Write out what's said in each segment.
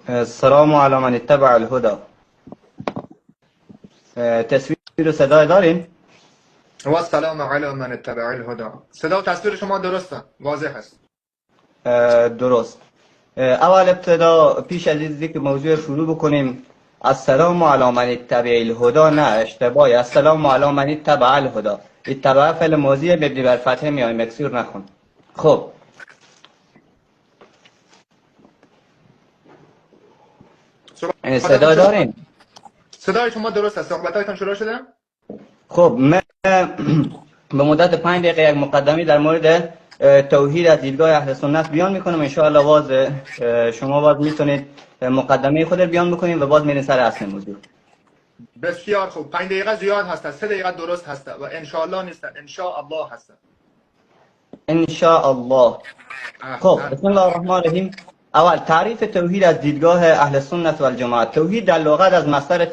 السلام على من اتبع الهدى. تصویر و صدای دارین؟ و سلام علی من اتبع الهدى. صدا و تصویر شما درسته؟ واضح است. درست. اول ابتدا پیش از این که موضوع شروع بکنیم، السلام علی من اتبع الهدى، نه اشتباهی، السلام علی من اتبع الهدى. اتبع فعل ماضی مبنی بر فتحه میای، مکسور نکن. خب صدای دارین؟ صدای شما درست است. صحبتایتان شروع شده؟ خب من به مدت 5 دقیقه یک مقدمی در مورد توحید از دیدگاه اهل سنت بیان میکنم. ان شاء الله باز شما باز میتونید مقدمه خود بیان بکنید و باز میرین سر اصل موضوع. بسیار خوب. 5 دقیقه زیاد هست، 3 دقیقه درست هست و ان شاء الله نیست، ان شاء الله هست. ان شاء الله. خب بسم الله الرحمن الرحیم. اول تعریف توحید از دیدگاه اهل سنت و الجماعت. توحید در لغت از مصدر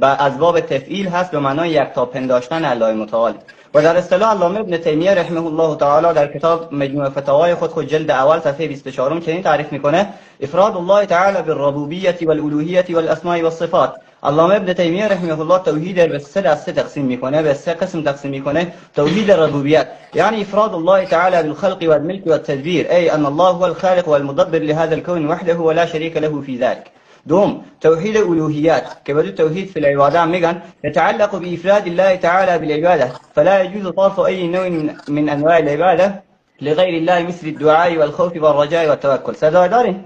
از باب تفعیل هست، به معنای یکتا پنداشتن الله متعال. و در اصطلاح علامه ابن تیمیه رحمه الله تعالی در کتاب مجموع فتاوای خود جلد اول صفحه 24 چنین تعریف میکنه: افراد الله تعالی بالربوبیه والالوهیه والاسماء والصفات. علامه ابن تیمیه رحمه الله توحید به سه دسته تقسیم میکنه، به سه قسم تقسیم میکنه. توحید ربوبیت یعنی افراد الله تعالی بالخلق والملك والتدبير، ای ان الله هو الخالق والمدبر لهذا الكون وحده ولا شريك له في ذلك. دوم توحید الوهیت که بدو توحید فی العباده میگن يتعلق بافراد الله تعالی بالعباده، فلا يجوز صرف اي نوع من انواع العباده لغير الله مثل الدعاء والخوف والرجاء والتوكل. صدای دارین؟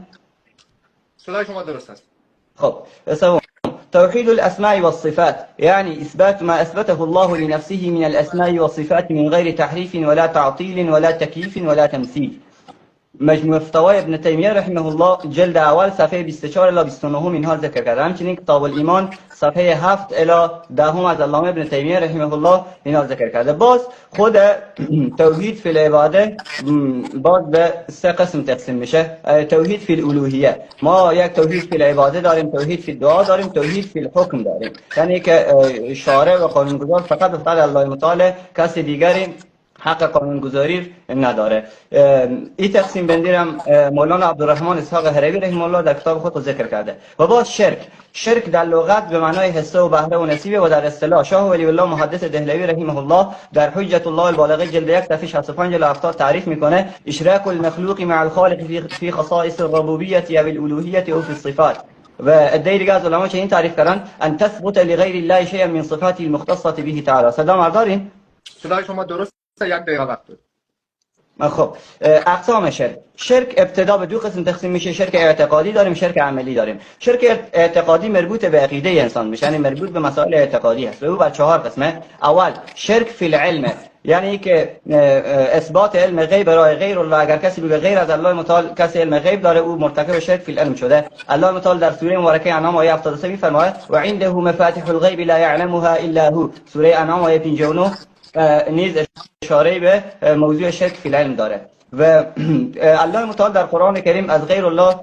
صدای شما درست است. خب توحيد الأسماء والصفات يعني إثبات ما أثبته الله لنفسه من الأسماء والصفات من غير تحريف ولا تعطيل ولا تكييف ولا تمثيل. مجموع فتاوای ابن تیمیه رحمه الله جلد اول صفحه 24 الی 29 اینها ذکر کرده. همچنین کتاب الایمان صفحه 7 الی 10 از علامه ابن تیمیه رحمه الله اینها ذکر کرده. باز خود توحید فی العباده باز به سه قسم تقسیم میشه. توحید فی الالوهیه، ما یک توحید فی العباده داریم، توحید فی الدعا داریم، توحید فی الحکم داریم، یعنی که شارع و قانونگذار فقط و فقط الله متعال، کسی دیگری حق قانونگذاری نداره. این تقسیم بندی را مولانا عبدالرحمن اسحاق هروی رحمه الله در کتاب خود ذکر کرده. و باز شرک در لغت به معنای حصه و بهره و نصیبه و در اصطلاح شاه ولی الله محدث دهلوی رحمه الله در حجت الله البالغه جلد 1 صفحه 65 الی 70 تعریف میکنه: اشراک المخلوق مع الخالق فی خصائص الربوبیه و الالوهیه او فی الصفات. و ادعای دیگه از علما چنین تعریف کردن: ان تثبت لغیر الله شیئا من صفاته المختصه به تعالی. صدا مردارین؟ صدای شما درست است. 1 دقیقه وقت دارید. خب اقسام شرک ابتدا به دو قسم تقسیم میشه: شرک اعتقادی داریم، شرک عملی داریم. شرک اعتقادی مربوط به عقیده انسان میشه، یعنی مربوط به مسائل اعتقادی هست و او بر 4 قسمه. اول شرک فی العلم، یعنی که اثبات علم غیب برای غیر الله. اگر کسی بگه غیر از الله متعال کسی علم غیب داره، او مرتکب شرک فی العلم شده. الله متعال در سوره مبارکه انعام آیه 73 میفرماید: و عنده مفاتیح الغیب لا یعلمها الا هو. سوره انعام آیه 59 نیز اشاره به موضوع شرک فی العلم داره. و الله متعال در قرآن کریم از غیر الله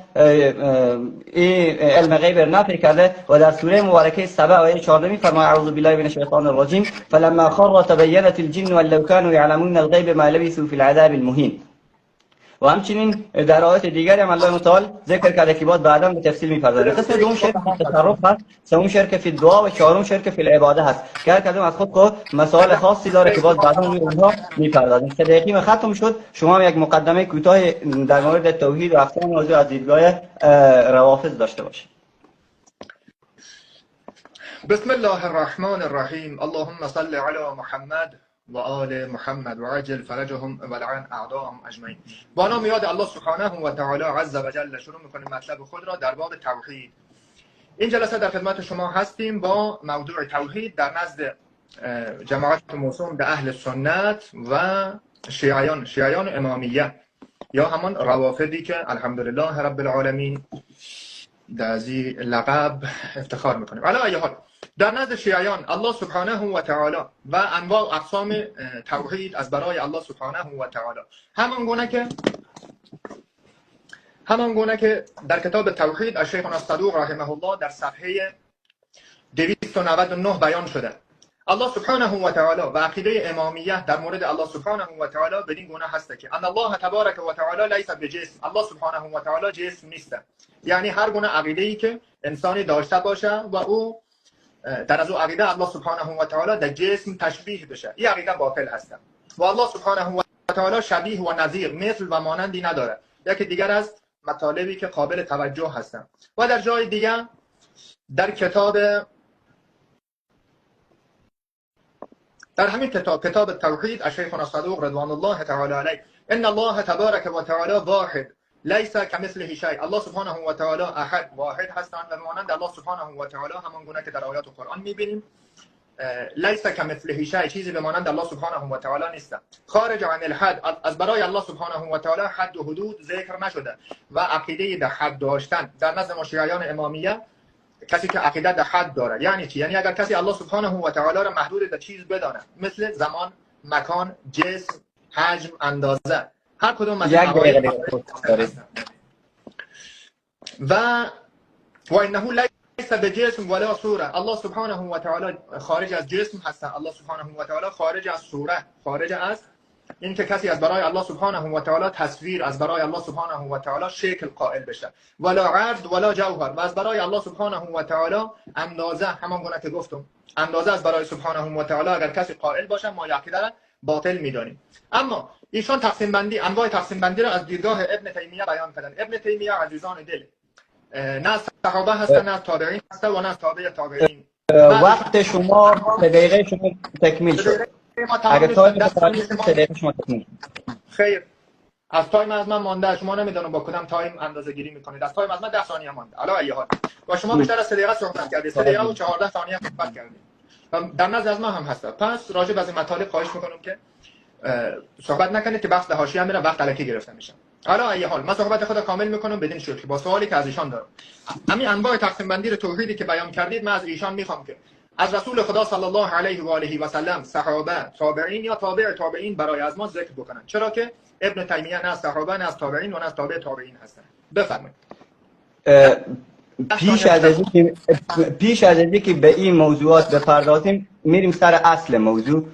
علم غیب نفی کرده و در سوره مبارکه سبع آیه 14 میفرماید: اعوذ بالله من الشیطان الرجیم فلما خر تبینت الجن ولو كانوا يعلمون الغیب ما لبثوا فی العذاب المهین. و همچنین در آیات دیگری هم الله متعال ذکر کرده که باید بعدا به تفصیل می‌پردازه. قسم دوم شرک فی تصرف هست، سوم شرک فی الدعا و چهارم شرک فی العباده هست که هر کدوم از خود مسائل خاصی داره که باید بعدا اونها می‌پردازیم. 3 دقیقه ختم شد. شما هم یک مقدمه کوتاه در مورد توحید و اقسام موضوع از دیدگاه روافض داشته باشید. بسم الله الرحمن الرحیم. اللهم صل علی محمد و آل محمد و عجل فرجهم و لعن اعداءهم اجمعین. با نام یاد الله سبحانه و تعالی عز و جل شروع میکنیم مطلب خود را در باب توحید. این جلسه در خدمت شما هستیم با موضوع توحید در نزد جماعت موسوم به اهل سنت و شیعیان امامیه یا همان روافضی که الحمدلله رب العالمین در ذی لقب افتخار میکنیم. علی ای حال در نزد شیعیان الله سبحانه و تعالی و انواع و اقسام توحید از برای الله سبحانه و تعالی همان گونه که در کتاب توحید از شیخ الصدوق رحمه الله در صفحه 299 بیان شده. الله سبحانه و تعالی و عقیده امامیه در مورد الله سبحانه و تعالی بدین گونه هست که ان الله تبارک و تعالی لیس بجسم، الله سبحانه و تعالی جسم نیست. یعنی هر گونه عقیده ای که انسانی داشته باشه و او در از او عقیده الله سبحانه و تعالی در جسم تشبیه بشه، این عقیده باطل هست. و الله سبحانه و تعالی شبیه و نظیر، مثل و مانندی نداره. یکی دیگر از مطالبی که قابل توجه هستند. و در جای دیگر در همین کتاب توحید از شیخنا صدوق رضوان الله تعالی علیه، ان الله تبارک و تعالی واحد لیس کمثله شیء، الله سبحانه و تعالی احد واحد هستند و مانند الله سبحانه و تعالی همان گونه که در آیات قرآن میبینیم لیس کمثله شیء، چیزی به مانند الله سبحانه و تعالی نیست. خارج عن الحد، از برای الله سبحانه و تعالی حد و حدود ذکر نشده و عقیده در حد داشتن در نزد مشیعیان امامیه، کسی که عقیده در حد داره یعنی چی؟ یعنی اگر کسی الله سبحانه و تعالی را محدود در چیز بدانه، مثل زمان، مکان، جسم، حجم، اندازه، هر کدوم از این و انه لیس بجسم ولا صوره، الله سبحانه و تعالی خارج از جسم هست، الله سبحانه و تعالی خارج از صوره، خارج از این که کسی از برای الله سبحانه و تعالی تصویر، از برای الله سبحانه و تعالی شکل قائل بشه، ولا عرض ولا جوهر، و از برای الله سبحانه و تعالی اندازه، همان گونه که گفتم اندازه از برای سبحانه و تعالی اگر کسی قائل باشه ما عقیده را باطل میدانیم. اما ایشان تقسیم بندی، انواع تقسیم بندی را از دیدگاه ابن تیمیه بیان کردن. ابن تیمیه عزیزان دل نه صحابه هستن، نه تابعین هستن و نه تابع تابعین. وقت شما 3 دقیقه شما تکمیل شد. اگه تایم 3 دقیقه شما تکمیل. خیر، از تایم از من مانده، شما نمیدونم با کدام تایم اندازه گیری میکنید. از تایم از من 10 ثانیه مانده. علی ای حال و شما بیشتر از 3 دقیقه صحبت کردید، 3 دقیقه و 14 ثانیه صحبت کردید و در نظر از ما هم هست. پس راجع به این مطالب خواهش میکنم که صحبت نکنید که بحث به حاشیه میره، وقت الکی گرفته میشه. حالا ای حال من صحبت خود کامل میکنم بدین شکل با سوالی که از ایشان دارم. همین انواع تقسیم بندی توحیدی که بیان کردید من از ایشان میخوام که از رسول خدا صلی الله علیه و آله و سلم، صحابه، تابعین یا تابع تابعین برای از ما ذکر بکنن، چرا که ابن تیمیه نه از صحابه نه از تابعین و نه از تابع تابعین هستن. بفرمایید. پیش از اینکه به این موضوعات بپردازیم میریم سر اصل موضوع.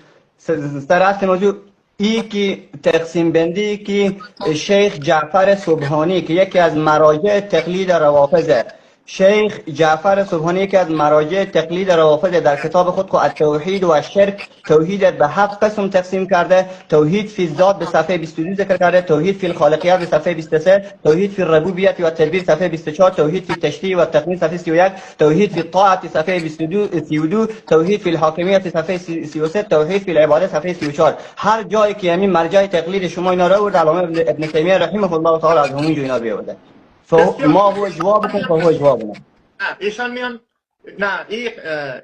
ای که تقسیم بندی که شیخ جعفر سبحانی که یکی از مراجع تقلید روافض، شیخ جعفر سبحانی که از مراجع تقلید روافض در کتاب خود که التوحید و الشرک، توحید به 7 قسم تقسیم کرده. توحید فی الذات به صفحه 22 ذکر کرده، توحید فی الخالقیت به صفحه 23، توحید فی الربوبیت و التدبیر صفحه 24، توحید فی التشریع و التقنین صفحه 31، توحید فی الطاعت صفحه 22، توحید فی الحاکمیت صفحه 33، توحید فی العبادت صفحه 34. هر جایی که همین مرجع تقلید شما اینا را آورد، علامه ابن تیمیه رحمه الله تعالی از همون اینا بیاورده. ما هو جوابكم فهو جوابنا. ایشان میان نه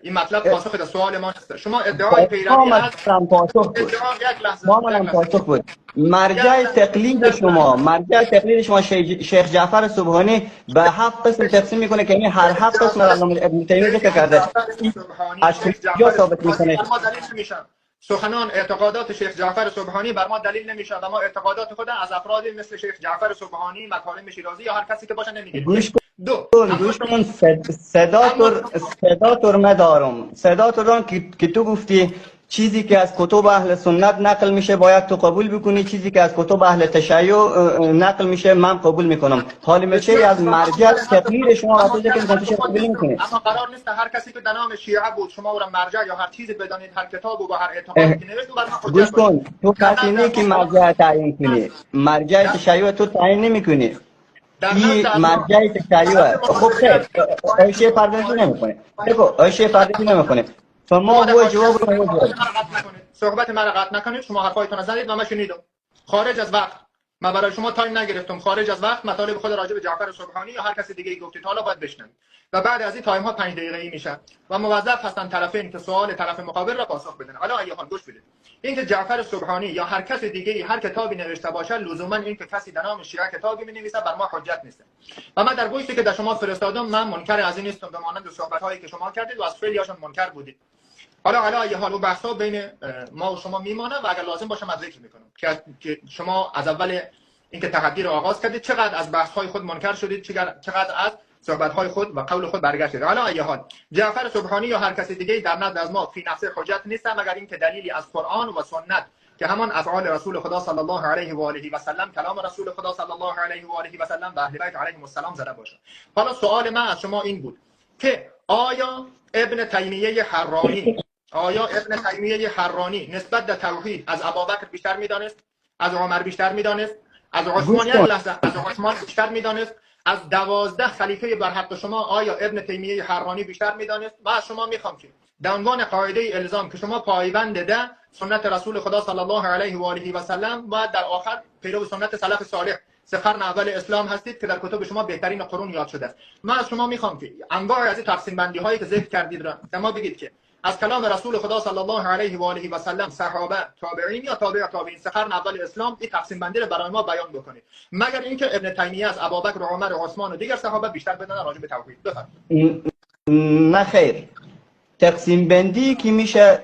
این مطلب پاسخ به سوال ما است. شما ادعای پیروی از پاسخ بود. مرجع تقلید شما شیخ جعفر سبحانی به 7 قسم تقسیم میکنه که این هر 7 قسم را ابن تیمیه ذکر کرده. از کجا ثابت میکنه؟ سخنان اعتقادات شیخ جعفر سبحانی بر ما دلیل نمیشه و ما اعتقادات خود از افرادی مثل شیخ جعفر سبحانی، مکارم شیرازی یا هر کسی که باشه نمیگیریم. گوش کن صدا ترمه دارم که تو گفتی چیزی که از کتب اهل سنت نقل میشه باید تو قبول بکنی، چیزی که از کتب اهل تشیع نقل میشه من قبول میکنم. حالی میشه از مرجع تقلید شما واسه که منتشر قبول میکنید. اما قرار نیست هر کسی که در نام شیعه بود شما او را مرجع یا هر چیزی بدانید، هر کتاب و هر اعتقادی که نوشت بر ما حجت. گوش کن، تو کسی نیستی که مرجع تعیین کنی، مرجع تشیع تو تعیین نمیکنی. این مرجع تشیع. خب خیر ایشه پردازی نمیکنه. دیگه ایشه پردازی نمیکنه. شما هو جواب صحبت من را قطع نکنید. شما حرفایتون را زدید و من شنیدم. خارج از وقت من برای شما تایم نگرفتم. خارج از وقت مطالب خود راجع به جعفر سبحانی یا هر کسی دیگه ای گفتید، حالا باید بشنوید و بعد از این تایم ها 5 دقیقه‌ای میشه و موظف هستن طرفین که سوال طرف مقابل را پاسخ بدن. حالا ایه حال گوش بدید. اینکه جعفر سبحانی یا هر کس دیگه ای هر کتابی نوشته باشه لزوما اینکه کسی در نام شیعه کتابی می‌نویسه بر ما حجت نیست. و من در گوشتی که در شما فرستادم من منکر از این نیستم، به مانند صحبت‌هایی که شما کردید و از خیلی‌هاشون منکر بودید. حالا یه حالو بحثا بین ما و شما میمانه و اگر لازم باشه من ذکر میکنم که شما از اول اینکه تحدی رو آغاز کردید چقدر از بحث‌های خود منکر شدید، چقدر از صحبت‌های خود و قول خود برگشتید. حالا ای حال جعفر سبحانی یا هر کسی دیگه در نزد از ما فی نفسه حجت نیست مگر اینکه دلیلی از قرآن و سنت که همان افعال رسول خدا صلی الله علیه و آله و سلم، کلام رسول خدا صلی الله علیه و آله و سلم و اهل بیت علیهم السلام زده باشه. حالا سوال من از شما این بود که آیا ابن تیمیه حرانی نسبت به توحید از ابوبکر بیشتر میدانست، از عمر بیشتر میدانست، از عثمان بیشتر میدانست، از 12 خلیفه برحق شما آیا ابن تیمیه حرانی بیشتر میدانست؟ من از شما میخوام که در عنوان قاعده الزام که شما پایبند ده سنت رسول خدا صلی الله علیه و آله و سلم و در آخر پیرو سنت سلف صالح سه قرن اول اسلام هستید که در کتب شما بهترین قرون یاد شده است. من از شما میخوام که انواع از تقسیم بندی هایی که ذکر کردید را شما بگید که از کلام رسول خدا صلی الله علیه و آله و سلم، صحابه، تابعین یا تابع تابعین سه قرن اول اسلام این تقسیم بندی رو برای ما بیان بکنید، مگر اینکه ابن تیمیه از ابوبکر و عمر و عثمان و دیگر صحابه بیشتر بدانند راجع به توحید. بفرمایید. نه خیر، تقسیم بندی که میشه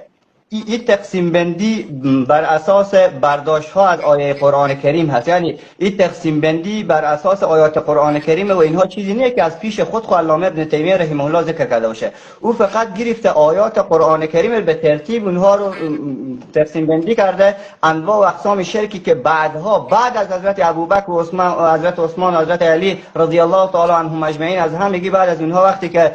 این تقسیم بندی بر اساس برداشت ها از آیه قرآن کریم هست. یعنی این تقسیم بندی بر اساس آیات قرآن کریم و اینها چیزی نیست که از پیش خود علامه ابن تیمیه رحمه الله ذکر کرده باشه. او فقط گرفته آیات قرآن کریم به ترتیب اونها رو تقسیم بندی کرده، انواع و اقسام شرکی که بعد از حضرت ابوبکر و حضرت عثمان و حضرت علی رضی الله تعالی عنهم اجمعین، از همگی بعد از اونها وقتی که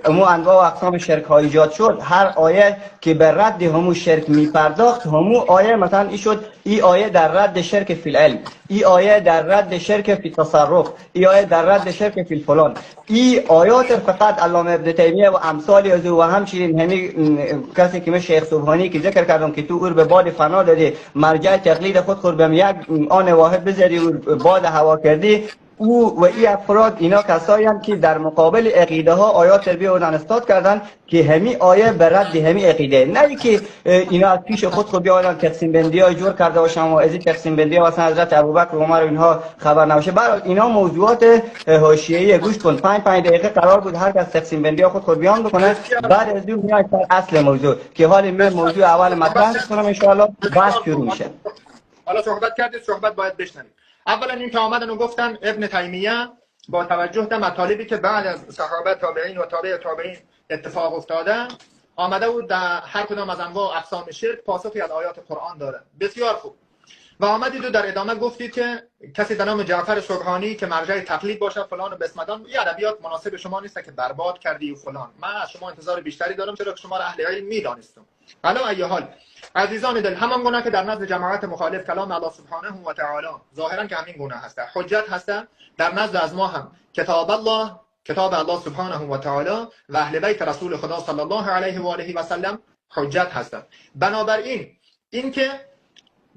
انواع و اقسام شرک ها ایجاد شد، هر آیه که به رد همو شرک می پرداخت، همو آیه مثلا ای شد این آیه در رد شرک فی العلم، این آیه در رد شرک فی تصرف، این آیه در رد شرک فی الفلان. این آیات فقط علامه ابن تیمیه و امثال از و همچنین همین کسی که مثل شیخ سبحانی که ذکر کردم که تو اور به باد فنا دادی، مرجع تقلید خود خود به یک آن واحد بذاری و باد هوا کردی، او و این افراد اینا کسایی هم که در مقابل عقیده ها آیات تربیه و استاد کردن که همین آیه به رد همین عقیده، نه که اینا از پیش خود بیان تقسیم بندی های جور کرده باشن و از این تقسیم بندی ها مثلا حضرت ابوبکر و عمر و اینها خبر نباشه. برای اینا موضوعات حاشیه‌ای گوش کن، 5 دقیقه قرار بود هر کس تقسیم بندی ها خود بیان بکنه، بعد از اون میاد اصل موضوع که حال من موضوع اول مطرح کنم ان شاء الله بحث شروع میشه. حالا صحبت کردید، صحبت باید بشنوید. اولا این که آمدن و گفتن ابن تیمیه با توجه به مطالبی که بعد از صحابه، تابعین و تابع تابعین اتفاق افتاده، آمده بود در هر کدام از انواع اقسام شرک پاسخی از آیات قرآن داره. بسیار خوب. و آمدید و در ادامه گفتید که کسی به نام جعفر سبحانی که مرجع تقلید باشه فلان و بسمدان، این ادبیات مناسب شما نیست که برباد کردی و فلان. من از شما انتظار بیشتری دارم، چرا که شما را اهل علم میدانستم. حالا ای حال عزیزان دل، همان گونه که در نزد جماعت مخالف کلام الله سبحانه و تعالی ظاهرا که همین گونه هست، حجت هست، در نزد از ما هم کتاب الله سبحانه و تعالی و اهل بیت رسول خدا صلی الله علیه و آله و سلم حجت هست. بنابراین اینکه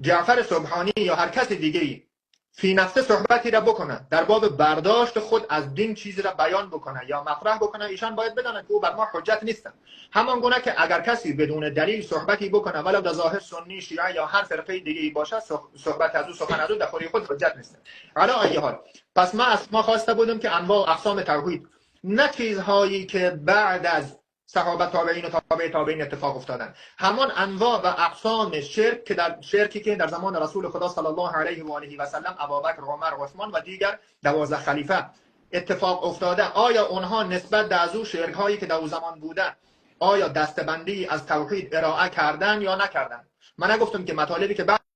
جعفر سبحانی یا هر کس دیگه‌ای فی نفسه صحبتی را بکنه، در باب برداشت خود از دین چیزی را بیان بکنه یا مطرح بکنه، ایشان باید بدانند که او بر ما حجت نیستن. همان گونه که اگر کسی بدون دلیل صحبتی بکنه، ولو در ظاهر سنی، شیعه یا هر فرقه دیگه‌ای باشه، صحبت از او، سخن از او در خوری خود حجت نیست. حالا ای حال پس ما خواسته بودم که انواع و اقسام توحید، نه چیزهایی که بعد از صحابه، تابعین و تابع تابعین اتفاق افتادن، همان انواع و اقسام شرکی که در زمان رسول خدا صلی الله علیه و آله و سلم، ابوبکر، عمر، عثمان و دیگر 12 خلیفه اتفاق افتاده، آیا اونها نسبت از او شرک هایی که در اون زمان بوده، آیا دستبندی از توحید ارائه کردن یا نکردن؟ من نگفتم که مطالبی که بعد